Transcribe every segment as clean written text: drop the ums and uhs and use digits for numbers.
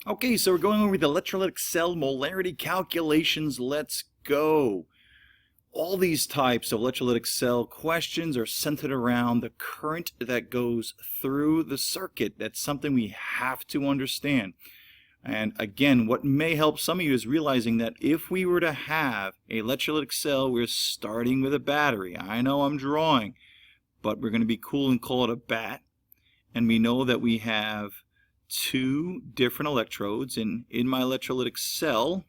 Okay, so we're going over the electrolytic cell molarity calculations. Let's go. All these types of electrolytic cell questions are centered around the current that goes through the circuit. That's something we have to understand. And again, what may help some of you is realizing that if we were to have an electrolytic cell, we're starting with a battery. I know I'm drawing, but we're going to be cool and call it a bat. And we know that we have two different electrodes, and in my electrolytic cell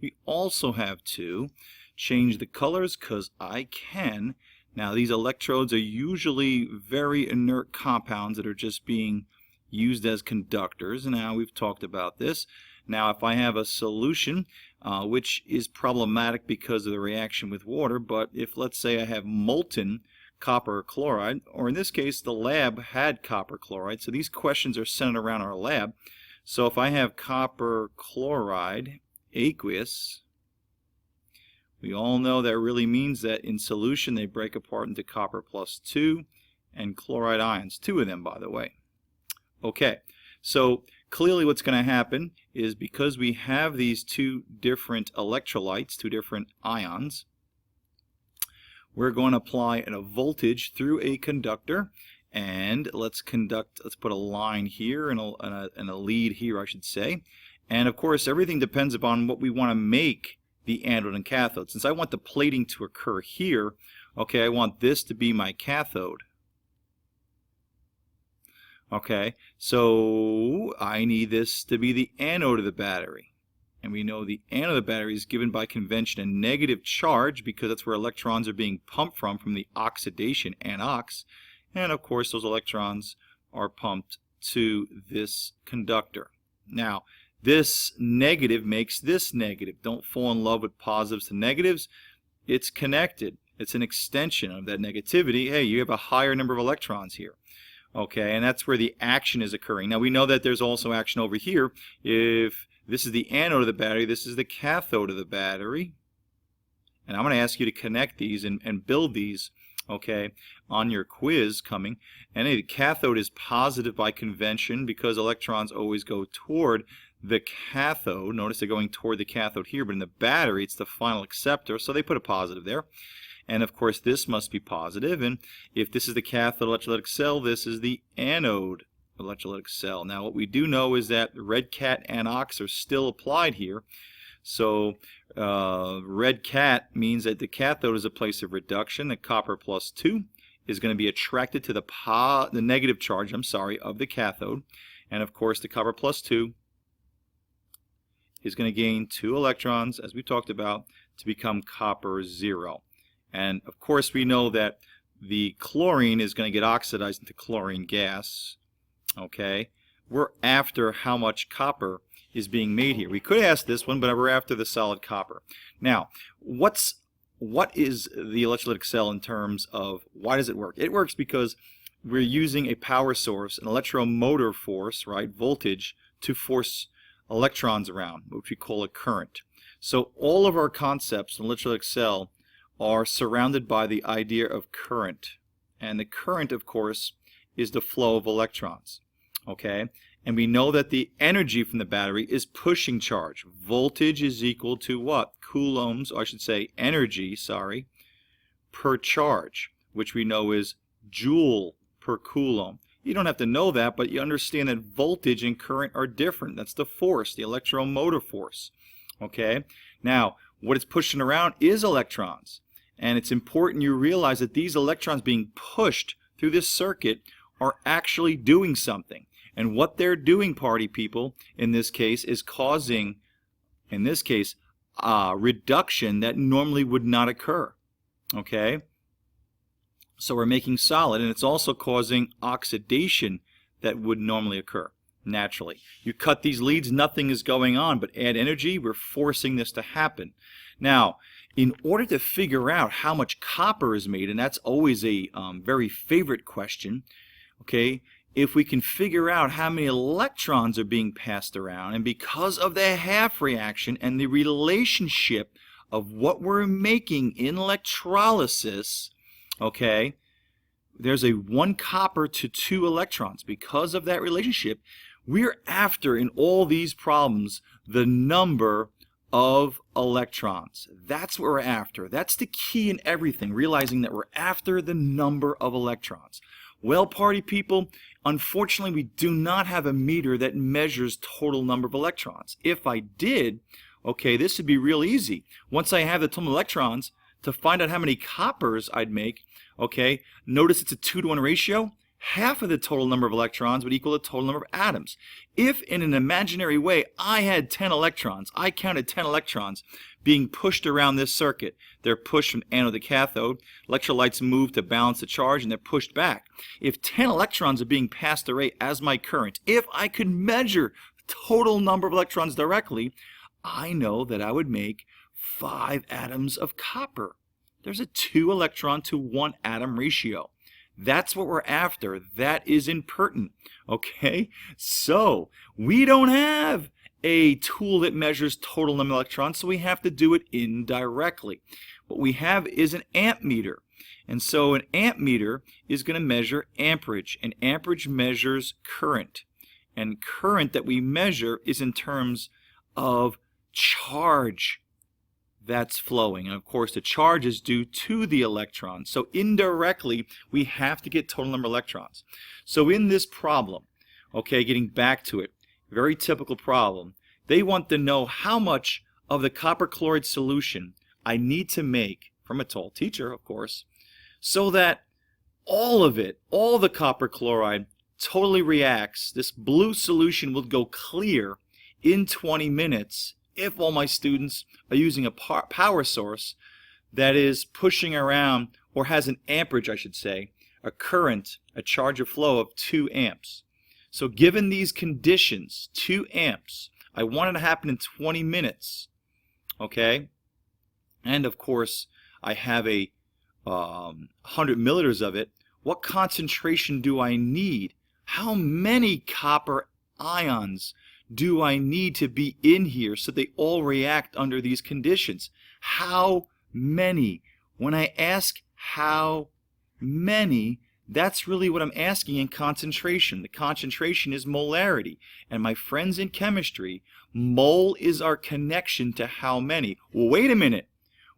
we also have two. Change the colors because I can. Now these electrodes are usually very inert compounds that are just being used as conductors. Now we've talked about this. Now if I have a solution which is problematic because of the reaction with water, but if let's say I have molten copper chloride, or in this case the lab had copper chloride, so these questions are centered around our lab. So if I have copper chloride aqueous, we all know that really means that in solution they break apart into copper plus 2 and chloride ions, two of them by the way. Okay, so clearly what's going to happen is because we have these two different electrolytes, two different ions, we're going to apply a voltage through a conductor, and let's put a line here and a lead here, I should say. And of course everything depends upon what we want to make the anode and cathode. Since I want the plating to occur here, okay, I want this to be my cathode. Okay, so I need this to be the anode of the battery. And we know the anode of the battery is given by convention a negative charge because that's where electrons are being pumped from the oxidation, anox. And of course those electrons are pumped to this conductor. Now this negative makes this negative. Don't fall in love with positives to negatives. It's connected. It's an extension of that negativity. Hey, you have a higher number of electrons here. Okay, and that's where the action is occurring. Now we know that there's also action over here. If this is the anode of the battery, this is the cathode of the battery. And I'm going to ask you to connect these and build these, okay, on your quiz coming. And the cathode is positive by convention because electrons always go toward the cathode. Notice they're going toward the cathode here, but in the battery it's the final acceptor, so they put a positive there. And of course this must be positive, and if this is the cathode electrolytic cell, this is the anode electrolytic cell. Now what we do know is that red cat anox are still applied here. So red cat means that the cathode is a place of reduction. The copper plus 2 is going to be attracted to the negative charge, of the cathode. And of course the copper plus 2 is going to gain 2 electrons, as we talked about, to become copper 0. And of course we know that the chlorine is going to get oxidized into chlorine gas. Okay, we're after how much copper is being made here. We could ask this one, but we're after the solid copper. Now, what is the electrolytic cell in terms of why does it work? It works because we're using a power source, an electromotor force, right, voltage, to force electrons around, which we call a current. So all of our concepts in electrolytic cell are surrounded by the idea of current. And the current, of course, is the flow of electrons. Okay? And we know that the energy from the battery is pushing charge. Voltage is equal to what? Coulombs, or I should say energy, per charge, which we know is joule per coulomb. You don't have to know that, but you understand that voltage and current are different. That's the force, the electromotor force. Okay? Now, what it's pushing around is electrons. And it's important you realize that these electrons being pushed through this circuit are actually doing something. And what they're doing, party people, in this case, is causing, in this case, reduction that normally would not occur. Okay? So we're making solid, and it's also causing oxidation that would normally occur naturally. You cut these leads, nothing is going on, but add energy, we're forcing this to happen. Now, in order to figure out how much copper is made, and that's always a very favorite question, okay, if we can figure out how many electrons are being passed around, and because of the half reaction and the relationship of what we're making in electrolysis, okay, there's a 1 copper to 2 electrons. Because of that relationship, We're after, in all these problems, the number of electrons. That's what we're after. That's the key in everything, realizing that we're after the number of electrons. Well, party people, unfortunately we do not have a meter that measures total number of electrons. If I did, okay, this would be real easy. Once I have the total electrons, to find out how many coppers I'd make, okay, notice it's a 2-to-1 ratio. Half of the total number of electrons would equal the total number of atoms. If in an imaginary way I had 10 electrons, I counted 10 electrons being pushed around this circuit. They're pushed from anode to cathode. Electrolytes move to balance the charge and they're pushed back. If 10 electrons are being passed away as my current, if I could measure the total number of electrons directly, I know that I would make 5 atoms of copper. There's a 2 electron to 1 atom ratio. That's what we're after. That is impertinent. Okay? So, we don't have a tool that measures total number of electrons, so we have to do it indirectly. What we have is an ammeter. And so an ammeter is going to measure amperage. And amperage measures current. And current that we measure is in terms of charge that's flowing. And of course the charge is due to the electron. So indirectly we have to get total number of electrons. So in this problem, okay, getting back to it, very typical problem, they want to know how much of the copper chloride solution I need to make, from a tall teacher of course, so that all of it, all the copper chloride totally reacts. This blue solution will go clear in 20 minutes if all my students are using a power source that is pushing around, or has an amperage I should say, a current, a charge of flow of 2 amps. So given these conditions, 2 amps, I want it to happen in 20 minutes, okay? And of course I have a 100 milliliters of it. What concentration do I need? How many copper ions do I need to be in here so they all react under these conditions? How many? When I ask how many, that's really what I'm asking in concentration. The concentration is molarity. And my friends in chemistry, mole is our connection to how many. Well, wait a minute.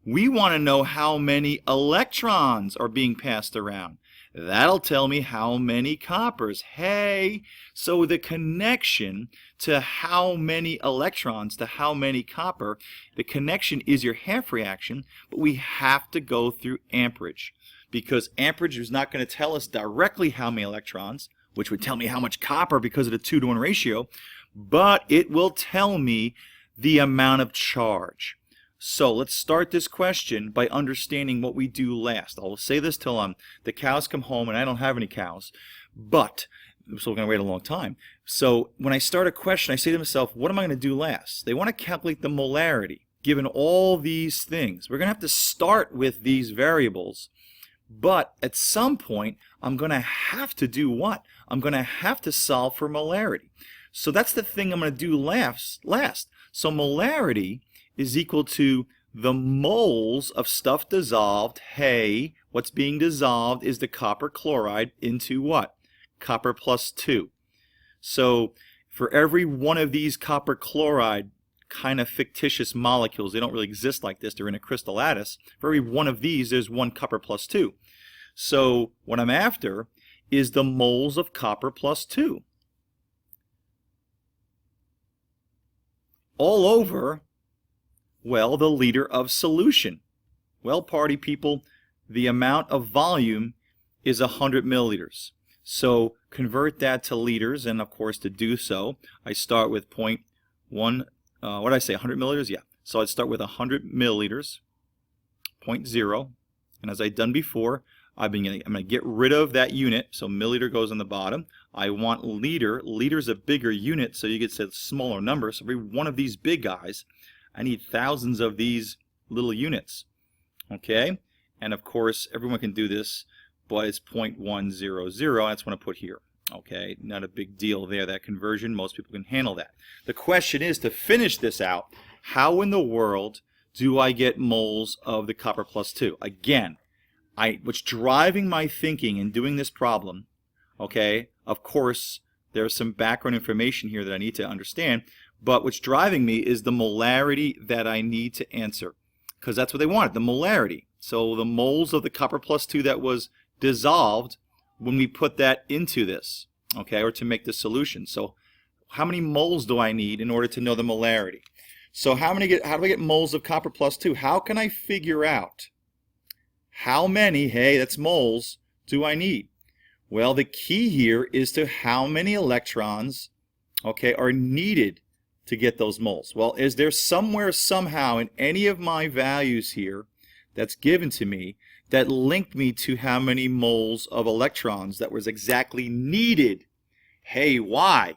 We want to know how many electrons are being passed around. That'll tell me how many coppers. Hey, so the connection to how many electrons to how many copper, the connection is your half reaction, but we have to go through amperage, because amperage is not going to tell us directly how many electrons, which would tell me how much copper because of the 2-to-1 ratio, but it will tell me the amount of charge. So let's start this question by understanding what we do last. I'll say this till the cows come home, and I don't have any cows, but so we're going to wait a long time. So when I start a question, I say to myself, what am I going to do last? They want to calculate the molarity. Given all these things, we're going to have to start with these variables, but at some point I'm going to have to do what? I'm going to have to solve for molarity. So that's the thing I'm going to do last. So molarity is equal to the moles of stuff dissolved. Hey, what's being dissolved is the copper chloride into what? Copper plus 2. So for every one of these copper chloride kind of fictitious molecules, they don't really exist like this, they're in a crystal lattice, for every one of these there's 1 copper plus 2. So what I'm after is the moles of copper plus 2. All over, well, the liter of solution. Well, party people, the amount of volume is 100 milliliters. So convert that to liters, and of course to do so, I start with 0.1, what did I say, 100 milliliters? Yeah. So I'd start with 100 milliliters, 0.0, and as I've done before, I'm going to get rid of that unit, so milliliter goes on the bottom. I want liter. Liter's a bigger unit, so you get a smaller number. So every one of these big guys, I need thousands of these little units, okay? And of course, everyone can do this, but it's 0.100, that's what I put here, okay? Not a big deal there, that conversion. Most people can handle that. The question is, to finish this out, how in the world do I get moles of the copper plus 2? Again, what's driving my thinking in doing this problem, okay, of course, There's some background information here that I need to understand, but what's driving me is the molarity that I need to answer, because that's what they wanted, the molarity. So the moles of the copper plus 2 that was dissolved when we put that into this, okay, or to make the solution. So how many moles do I need in order to know the molarity? So how do I get moles of copper plus 2? How can I figure out how many, hey, that's moles, do I need? Well, the key here is to how many electrons, okay, are needed to get those moles. Well, is there somewhere, somehow, in any of my values here that's given to me that linked me to how many moles of electrons that was exactly needed? Hey, why?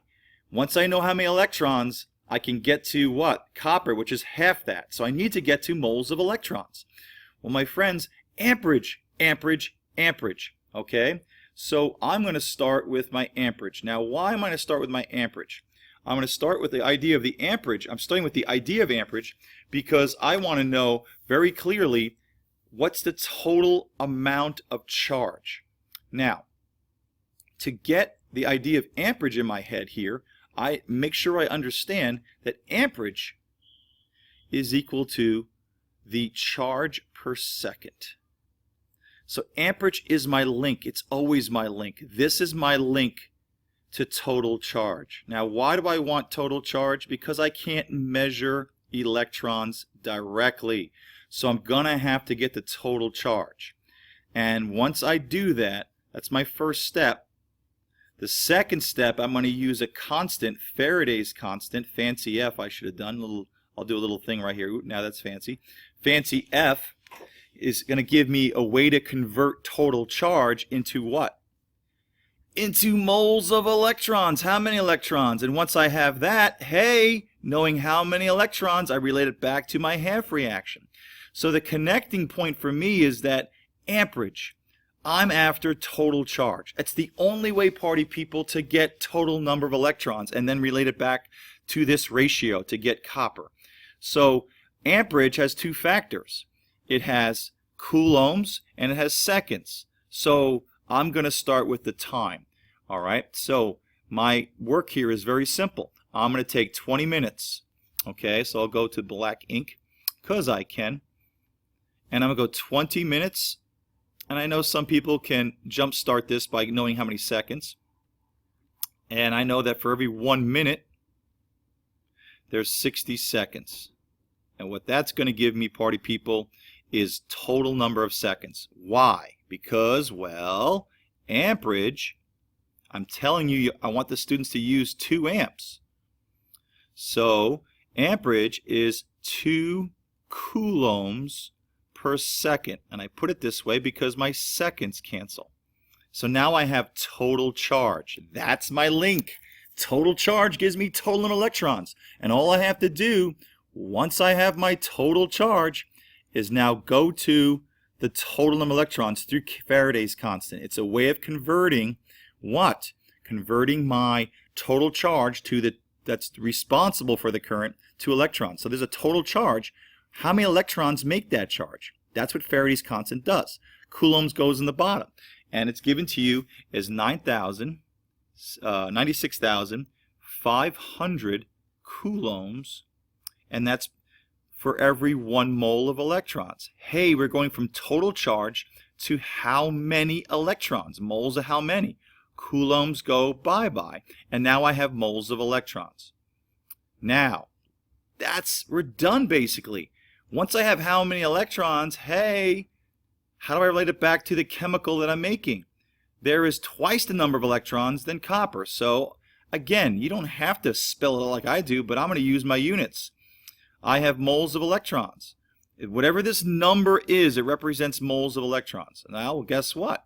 Once I know how many electrons, I can get to what? Copper, which is half that. So I need to get to moles of electrons. Well, my friends, amperage, amperage, amperage, okay? So I'm going to start with my amperage. Now, why am I going to start with my amperage? I'm going to start with the idea of the amperage. I'm starting with the idea of amperage because I want to know very clearly what's the total amount of charge. Now, to get the idea of amperage in my head here, I make sure I understand that amperage is equal to the charge per second. So amperage is my link. It's always my link. This is my link to total charge. Now, why do I want total charge? Because I can't measure electrons directly. So I'm going to have to get the total charge. And once I do that, that's my first step. The second step, I'm going to use a constant, Faraday's constant, fancy F I should have done. I'll do a little thing right here. Ooh, now that's fancy. Fancy F is going to give me a way to convert total charge into what? Into moles of electrons. How many electrons? And once I have that, hey, knowing how many electrons, I relate it back to my half reaction. So the connecting point for me is that amperage. I'm after total charge. It's the only way, party people, to get total number of electrons and then relate it back to this ratio to get copper. So amperage has two factors. It has coulombs and it has seconds. So I'm going to start with the time. All right, so my work here is very simple. I'm going to take 20 minutes. Okay, so I'll go to black ink because I can. And I'm going to go 20 minutes. And I know some people can jump start this by knowing how many seconds. And I know that for every 1 minute, there's 60 seconds. And what that's going to give me, party people, is total number of seconds. Why? Because, well, amperage, I'm telling you, I want the students to use 2 amps. So amperage is 2 coulombs per second. And I put it this way because my seconds cancel. So now I have total charge. That's my link. Total charge gives me total number of electrons. And all I have to do, once I have my total charge, is now go to the total number of electrons through Faraday's constant. It's a way of converting what? Converting my total charge to that's responsible for the current to electrons. So there's a total charge. How many electrons make that charge? That's what Faraday's constant does. Coulombs goes in the bottom. And it's given to you as 96,500 coulombs. And that's for every 1 mole of electrons. Hey, we're going from total charge to how many electrons. Moles of how many? Coulombs go bye-bye. And now I have moles of electrons. Now, we're done basically. Once I have how many electrons, hey, how do I relate it back to the chemical that I'm making? There is twice the number of electrons than copper. So again, you don't have to spell it out like I do, but I'm going to use my units. I have moles of electrons. Whatever this number is, it represents moles of electrons. Now, well, guess what?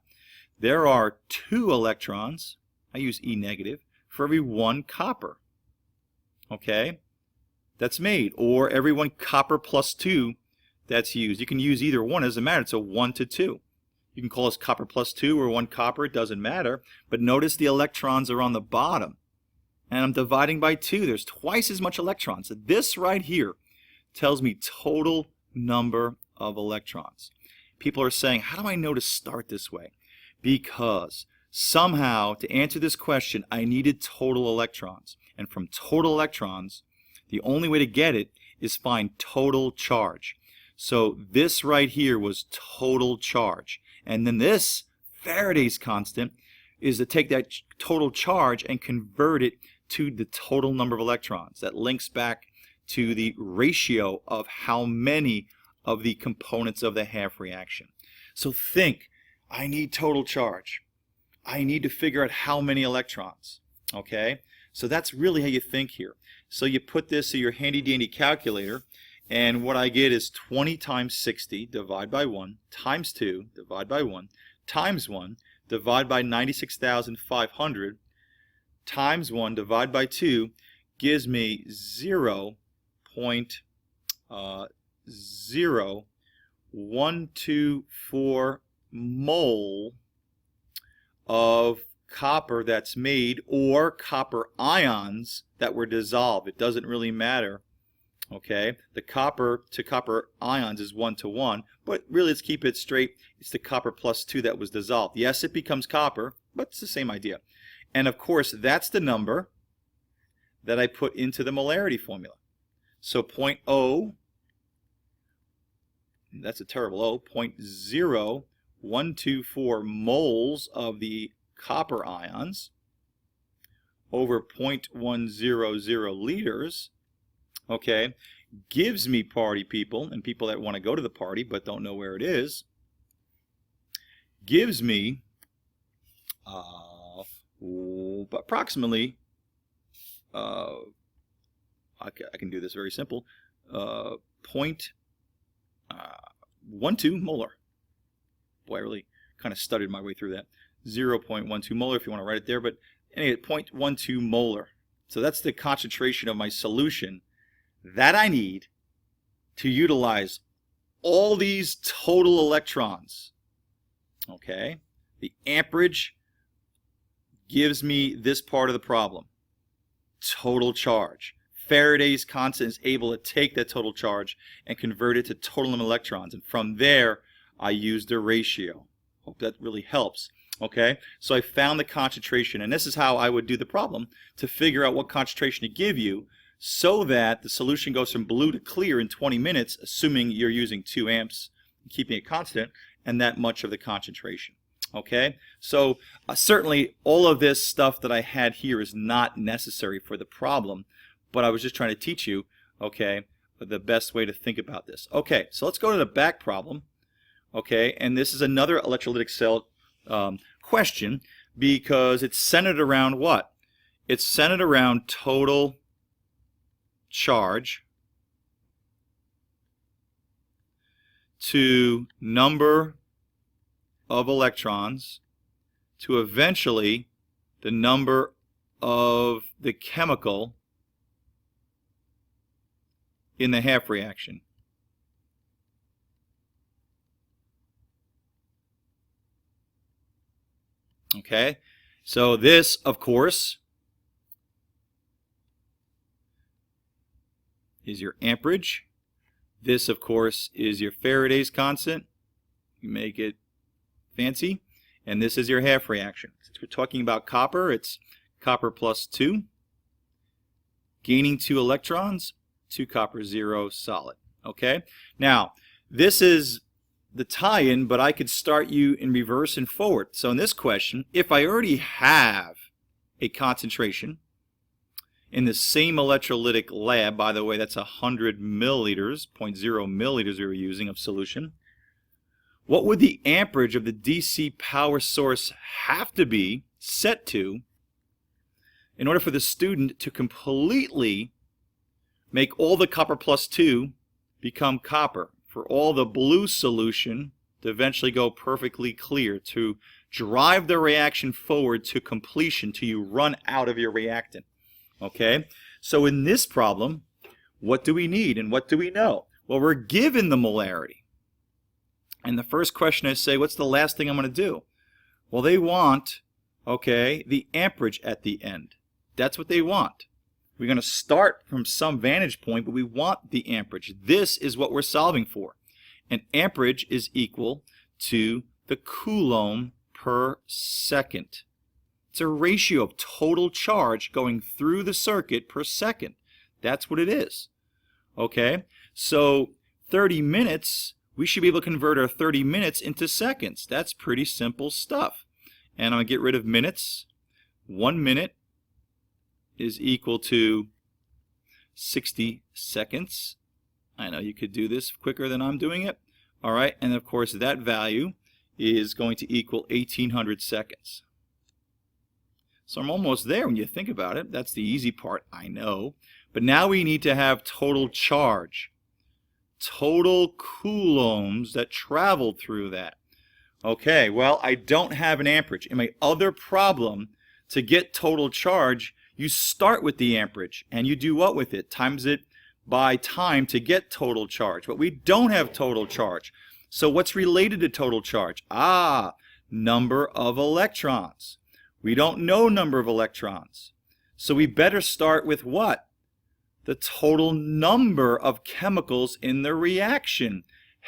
There are 2 electrons, I use E negative, for every 1 copper. Okay? That's made. Or every 1 copper plus 2 that's used. You can use either one, it doesn't matter. It's a 1 to 2. You can call this copper plus 2 or 1 copper, it doesn't matter. But notice the electrons are on the bottom. And I'm dividing by 2. There's twice as much electrons. So this right here tells me total number of electrons. People are saying, how do I know to start this way? Because Somehow, to answer this question, I needed total electrons. And from total electrons, the only way to get it is find total charge. So this right here was total charge. And then this, Faraday's constant, is to take that total charge and convert it to the total number of electrons. That links back to the ratio of how many of the components of the half reaction. So think, I need total charge. I need to figure out how many electrons. Okay? So that's really how you think here. So you put this in your handy dandy calculator, and what I get is 20 times 60 divided by 1 times 2 divided by 1 times 1 divided by 96,500 times 1 divided by 2 gives me 0.0124 mole of copper that's made, or copper ions that were dissolved. It doesn't really matter. Okay, the copper to copper ions is 1 to 1, but really, let's keep it straight. It's the copper plus 2 that was dissolved. Yes, it becomes copper, but it's the same idea. And of course, that's the number that I put into the molarity formula. So 0.0, that's a terrible O, 0.0124 moles of the copper ions over 0.100 liters, okay, gives me, party people, and people that want to go to the party but don't know where it is, gives me approximately, I can do this very simple, 0.12 molar. Boy, I really kind of stuttered my way through that. 0.12 molar if you want to write it there, but anyway, 0.12 molar. So that's the concentration of my solution that I need to utilize all these total electrons. Okay? The amperage gives me this part of the problem. Total charge. Faraday's constant is able to take that total charge and convert it to total number of electrons. And from there, I use the ratio. Hope that really helps. Okay, so I found the concentration, and this is how I would do the problem to figure out what concentration to give you so that the solution goes from blue to clear in 20 minutes, assuming you're using 2 amps, keeping it constant, and that much of the concentration. Okay, so certainly all of this stuff that I had here is not necessary for the problem, but I was just trying to teach you, okay, the best way to think about this. Okay, so let's go to the back problem. Okay, and this is another electrolytic cell question, because it's centered around what? It's centered around total charge to number of electrons to eventually the number of the chemical in the half reaction. Okay, so this, of course, is your amperage. This, of course, is your Faraday's constant. You make it fancy. And this is your half reaction. Since we're talking about copper, it's copper plus 2, gaining 2 electrons, 2 copper, 0 solid. Okay, now this is the tie-in, but I could start you in reverse and forward. So in this question, if I already have a concentration in the same electrolytic lab, by the way, that's 100 milliliters, 0.0 milliliters we were using of solution, what would the amperage of the DC power source have to be set to in order for the student to completely make all the copper plus 2 become copper, for all the blue solution to eventually go perfectly clear, to drive the reaction forward to completion till you run out of your reactant? Okay, so in this problem, what do we need and what do we know? Well, we're given the molarity. And the first question I say, what's the last thing I'm going to do? Well, they want, okay, the amperage at the end. That's what they want. We're going to start from some vantage point, but we want the amperage. This is what we're solving for. And amperage is equal to the coulomb per second. It's a ratio of total charge going through the circuit per second. That's what it is. Okay? So 30 minutes, we should be able to convert our 30 minutes into seconds. That's pretty simple stuff. And I'm going to get rid of minutes. 1 minute is equal to 60 seconds. I know you could do this quicker than I'm doing it. All right, and of course that value is going to equal 1800 seconds. So I'm almost there when you think about it. That's the easy part, I know. But now we need to have total charge. Total coulombs that traveled through that. Okay, well, I don't have an amperage. In my other problem, to get total charge, you start with the amperage, and you do what with it? Times it by time to get total charge. But we don't have total charge. So what's related to total charge? Number of electrons. We don't know number of electrons. So we better start with what? The total number of chemicals in the reaction.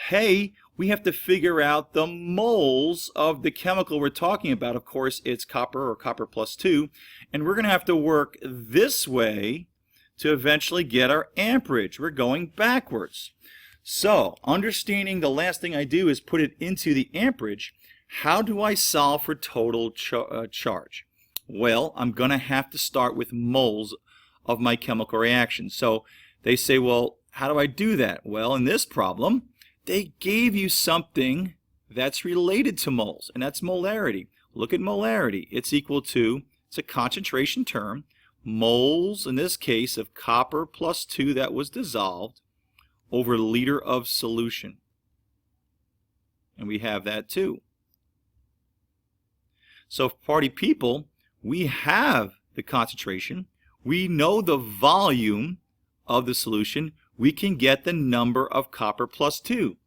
Hey, we have to figure out the moles of the chemical we're talking about. Of course, it's copper or copper plus 2. And we're going to have to work this way to eventually get our amperage. We're going backwards. So, understanding the last thing I do is put it into the amperage. How do I solve for total charge? Well, I'm going to have to start with moles of my chemical reaction. So they say, well, how do I do that? Well, in this problem, they gave you something that's related to moles, and that's molarity. Look at molarity. It's equal to, it's a concentration term, moles, in this case, of copper plus 2 that was dissolved over liter of solution. And we have that too. So, party people, we have the concentration. We know the volume of the solution. We can get the number of copper plus 2.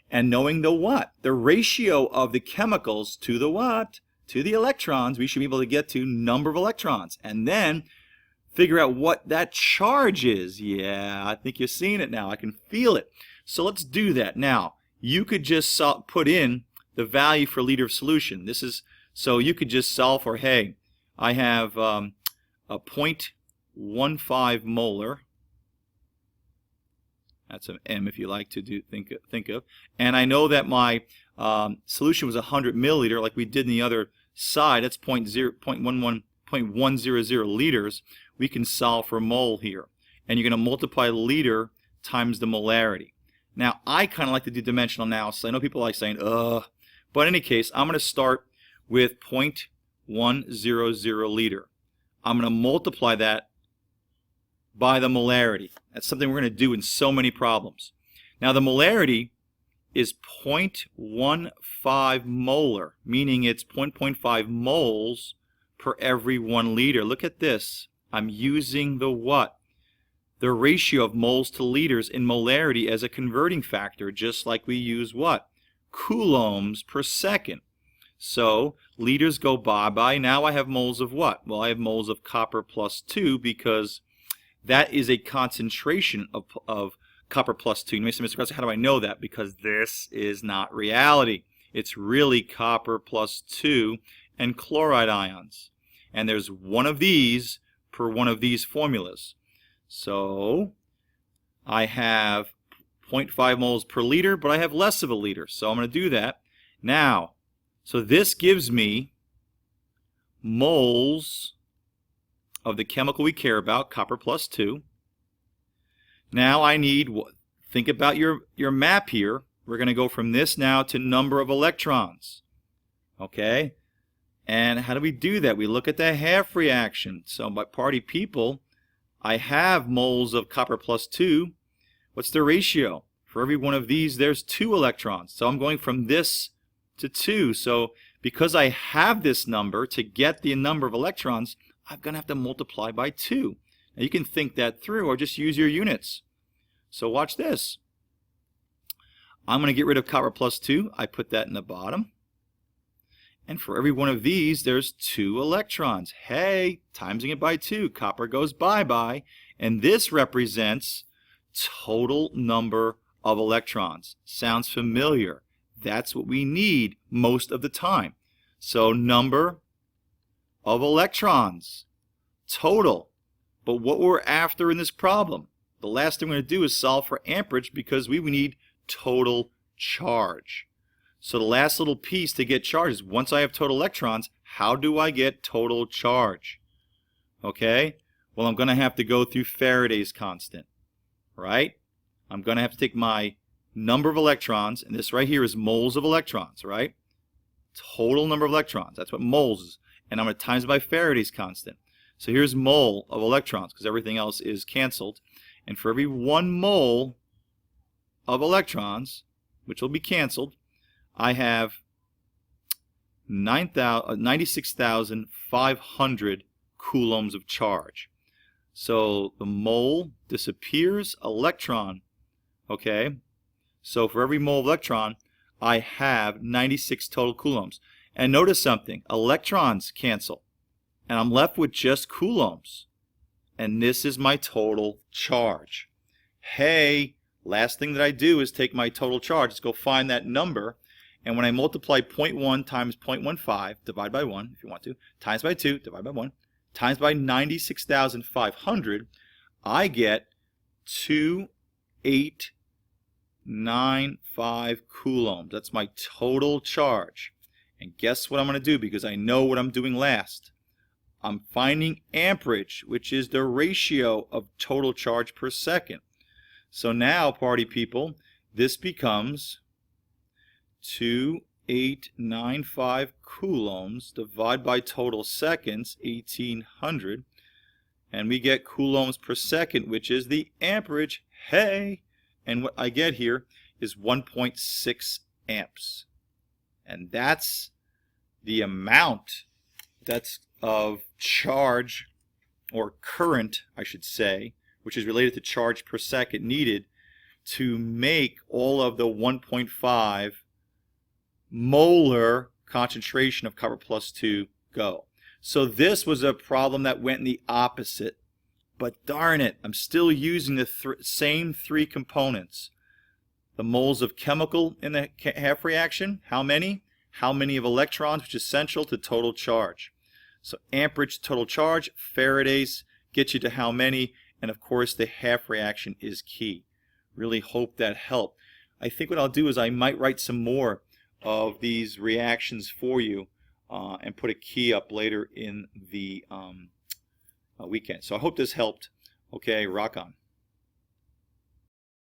And knowing the what? The ratio of the chemicals to the what? To the electrons, we should be able to get to number of electrons. And then figure out what that charge is. Yeah, I think you're seeing it now. I can feel it. So let's do that. Now, you could just put in the value for liter of solution. This is, so you could just solve for, hey, I have a 0.15 molar. That's an M if you like to think of. And I know that my solution was 100 milliliter like we did in the other side. That's 0.100 liters. We can solve for mole here. And you're going to multiply liter times the molarity. Now, I kind of like to do dimensional analysis. I know people like saying, ugh. But in any case, I'm going to start with 0.100 liter. I'm going to multiply that by the molarity. That's something we're going to do in so many problems. Now, the molarity is 0.15 molar, meaning it's 0.5 moles per every 1 liter. Look at this. I'm using the what? The ratio of moles to liters in molarity as a converting factor, just like we use what? Coulombs per second. So liters go bye-bye. Now I have moles of what? Well, I have moles of copper plus 2 because that is a concentration of copper plus 2. You may say, Mr. Krause, how do I know that? Because this is not reality. It's really copper plus 2 and chloride ions. And there's one of these per one of these formulas. So I have 0.5 moles per liter, but I have less of a liter. So I'm going to do that. Now, so this gives me moles of the chemical we care about, copper plus 2. Now I need, think about your map here. We're going to go from this now to number of electrons. Okay? And how do we do that? We look at the half reaction. So by party people, I have moles of copper plus 2. What's the ratio? For every one of these, there's 2 electrons. So I'm going from this to 2. So because I have this number, to get the number of electrons, I'm going to have to multiply by 2. Now you can think that through or just use your units. So watch this. I'm going to get rid of copper plus 2. I put that in the bottom. And for every one of these, there's 2 electrons. Hey, timesing it by 2. Copper goes bye-bye. And this represents total number of electrons. Sounds familiar. That's what we need most of the time. So number of electrons. Total. But what we're after in this problem, the last thing we're going to do is solve for amperage because we need total charge. So the last little piece to get charge is once I have total electrons, how do I get total charge? Okay? Well, I'm going to have to go through Faraday's constant, right? I'm going to have to take my number of electrons, and this right here is moles of electrons, right? Total number of electrons. That's what moles is. And I'm going to times it by Faraday's constant. So here's mole of electrons because everything else is canceled. And for every 1 mole of electrons, which will be canceled, I have 96,500 coulombs of charge. So the mole disappears, electron, okay? So for every mole of electron, I have 96 total coulombs. And notice something, electrons cancel, and I'm left with just coulombs. And this is my total charge. Hey, last thing that I do is take my total charge. Let's go find that number. And when I multiply 0.1 times 0.15, divide by 1 if you want to, times by 2, divide by 1, times by 96,500, I get 2895 coulombs. That's my total charge. And guess what I'm going to do because I know what I'm doing last. I'm finding amperage, which is the ratio of total charge per second. So now, party people, this becomes 2895 coulombs divided by total seconds, 1800, and we get coulombs per second, which is the amperage. Hey! And what I get here is 1.6 amps. And that's the amount of charge, or current, I should say, which is related to charge per second needed to make all of the 1.5 molar concentration of copper plus 2 go. So this was a problem that went in the opposite, but darn it, I'm still using the same 3 components. The moles of chemical in the half reaction, how many? How many of electrons, which is essential to total charge. So amperage, total charge, Faraday's get you to how many, and of course the half reaction is key. Really hope that helped. I think what I'll do is I might write some more of these reactions for you and put a key up later in the weekend. So I hope this helped. Okay, rock on.